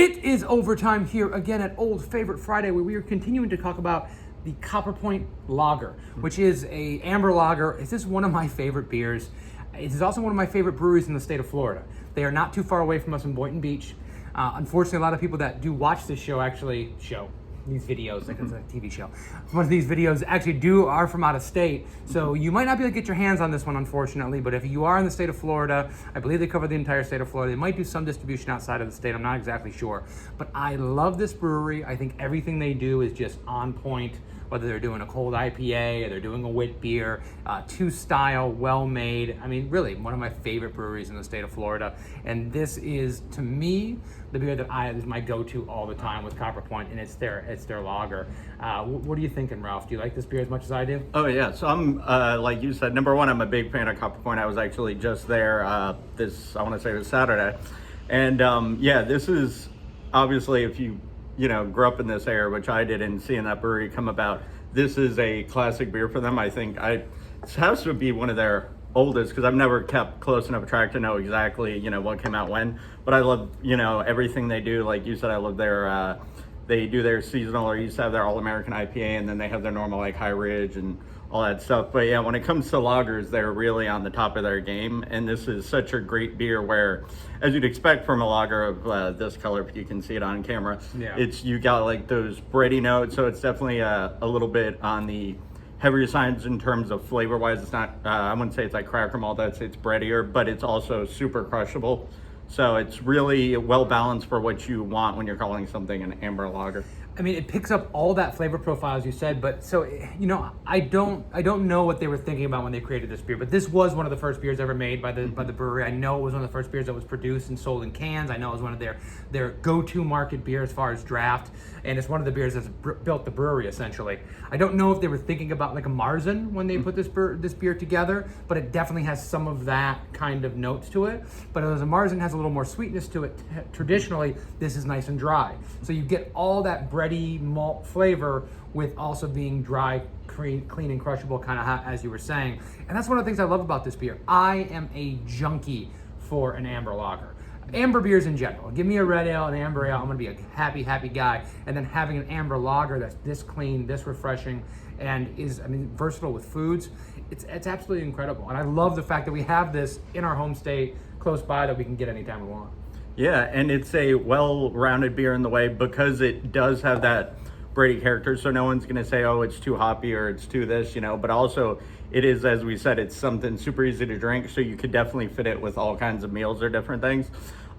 It is overtime here again at Old Favorite Friday, where we are continuing to talk about the Copperpoint Lager, which is a amber lager. This is one of my favorite beers. It is also one of my favorite breweries in the state of Florida. They are not too far away from us in Boynton Beach. Unfortunately, a lot of people that do watch this show these videos, like it's a TV show. One of these videos actually are from out of state, so you might not be able to get your hands on this one, unfortunately. But if you are in the state of Florida, I believe they cover the entire state of Florida. They might do some distribution outside of the state. I'm not exactly sure, but I love this brewery. I think everything they do is just on point. Whether they're doing a cold IPA or they're doing a wit beer, two style, well made. I mean, really, one of my favorite breweries in the state of Florida. And this is, to me, the beer that is my go-to all the time with Copperpoint, and it's their lager. What are you thinking, Ralph? Do you like this beer as much as I do? Oh yeah, so I'm like you said, number one, I'm a big fan of Copperpoint. I was actually just there I want to say it was Saturday, and yeah, this is obviously, if you grew up in this era, which I did, and seeing that brewery come about, this is a classic beer for them. I think this has to be one of their oldest, because I've never kept close enough track to know exactly what came out when, but I love everything they do. Like you said, I love their they do their seasonal, or used to have their all-American IPA, and then they have their normal like High Ridge and all that stuff. But yeah, when it comes to lagers, they're really on the top of their game, and this is such a great beer where, as you'd expect from a lager of this color, if you can see it on camera, yeah, you got like those bready notes, so it's definitely a little bit on the heavier sides in terms of flavor wise. It's not I wouldn't say it's like cracker malt, I'd say it's breadier, but it's also super crushable. So it's really well balanced for what you want when you're calling something an amber lager. I mean, it picks up all that flavor profile, as you said, but so, I don't know what they were thinking about when they created this beer, but this was one of the first beers ever made by the brewery. I know it was one of the first beers that was produced and sold in cans. I know it was one of their go-to market beer as far as draft, and it's one of the beers that's built the brewery, essentially. I don't know if they were thinking about like a Marzen when they put this beer together, but it definitely has some of that kind of notes to it. But as a Marzen has a little more sweetness to it, traditionally, this is nice and dry. So you get all that bready malt flavor with also being dry, clean and crushable, kind of as you were saying. And that's one of the things I love about this beer. I am a junkie for an amber lager. Amber beers in general. Give me a red ale, an amber ale, I'm gonna be a happy guy. And then having an amber lager that's this clean, this refreshing, and is, versatile with foods, it's absolutely incredible. And I love the fact that we have this in our home state, close by, that we can get anytime we want. Yeah, and it's a well-rounded beer in the way, because it does have that bready character, so no one's gonna say, oh, it's too hoppy or it's too this, but also it is, as we said, it's something super easy to drink, so you could definitely fit it with all kinds of meals or different things.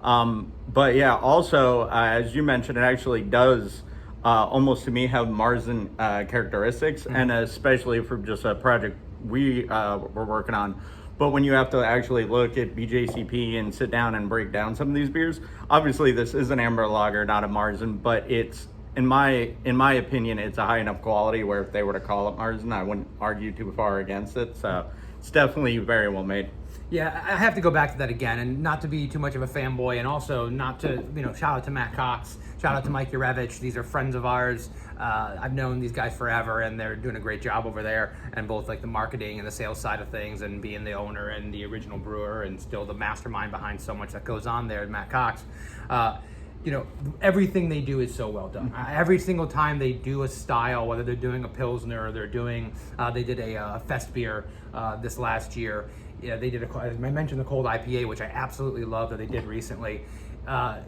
But yeah, also, as you mentioned, it actually does almost to me have Marzen characteristics, and especially for just a project we were working on. But when you have to actually look at BJCP and sit down and break down some of these beers, obviously this is an amber lager, not a Marzen, but it's, in my opinion, it's a high enough quality where if they were to call it Marzen, I wouldn't argue too far against it. So it's definitely very well made. Yeah, I have to go back to that again, and not to be too much of a fanboy, and also not to, shout out to Matt Cox, shout out to Mike Urevich. These are friends of ours. I've known these guys forever, and they're doing a great job over there, and both like the marketing and the sales side of things, and being the owner and the original brewer, and still the mastermind behind so much that goes on there, Matt Cox. Everything they do is so well done. Every single time they do a style, whether they're doing a Pilsner or they're doing, they did a Fest beer this last year. Yeah, they did I mentioned the cold IPA, which I absolutely love that they did recently. That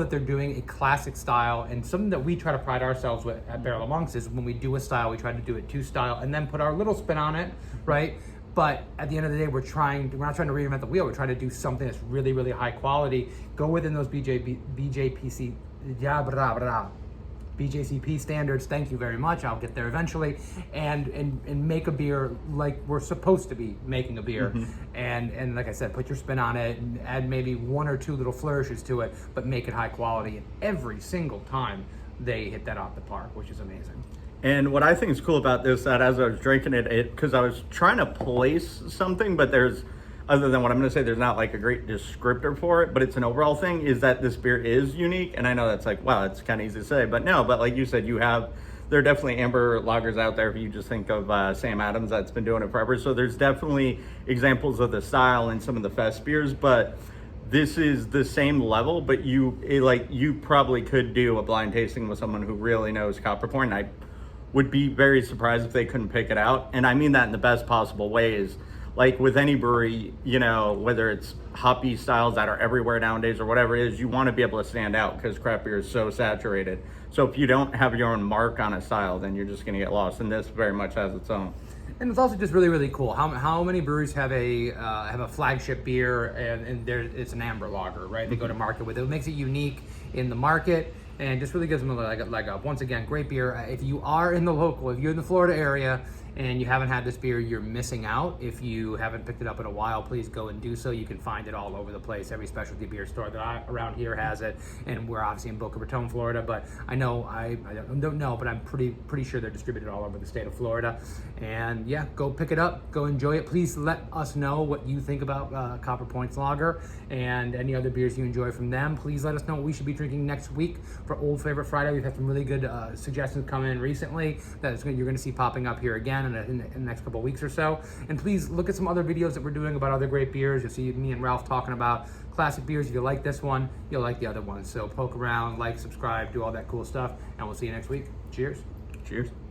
they're doing a classic style, and something that we try to pride ourselves with at Barrel of Monks is when we do a style, we try to do it two style and then put our little spin on it, right? But at the end of the day, we're not trying to reinvent the wheel. We're trying to do something that's really, really high quality, go within those BJCP standards. Thank you very much. I'll get there eventually, and make a beer like we're supposed to be making a beer. And like I said, put your spin on it and add maybe one or two little flourishes to it, but make it high quality. And every single time they hit that off the park, which is amazing. And what I think is cool about this, that as I was drinking it, because I was trying to place something, but other than what I'm going to say, there's not like a great descriptor for it, but it's an overall thing, is that this beer is unique. And I know that's like, wow, it's kind of easy to say, but like you said, there are definitely amber lagers out there. If you just think of Sam Adams, that's been doing it forever. So there's definitely examples of the style in some of the Fest beers, but this is the same level, but you probably could do a blind tasting with someone who really knows Copperpoint. I would be very surprised if they couldn't pick it out. And I mean that in the best possible ways. Like with any brewery, you know, whether it's hoppy styles that are everywhere nowadays or whatever it is, you want to be able to stand out because craft beer is so saturated. So if you don't have your own mark on a style, then you're just going to get lost. And this very much has its own. And it's also just really, really cool. How many breweries have a flagship beer and it's an amber lager, right? They go to market with it. It makes it unique in the market and just really gives them a leg up. Once again, great beer. If you are in the local, if you're in the Florida area and you haven't had this beer, you're missing out. If you haven't picked it up in a while, please go and do so. You can find it all over the place. Every specialty beer store around here has it, and we're obviously in Boca Raton, Florida. But I know I don't know, but I'm pretty sure they're distributed all over the state of Florida. And yeah, go pick it up, go enjoy it. Please let us know what you think about Copperpoint's Lager and any other beers you enjoy from them. Please let us know what we should be drinking next week for Old Favorite Friday. We've had some really good suggestions come in recently that you're going to see popping up here again in the next couple of weeks or so. And please look at some other videos that we're doing about other great beers. You'll see me and Ralph talking about classic beers. If you like this one, you'll like the other one. So poke around, like, subscribe, do all that cool stuff, and we'll see you next week. Cheers. Cheers.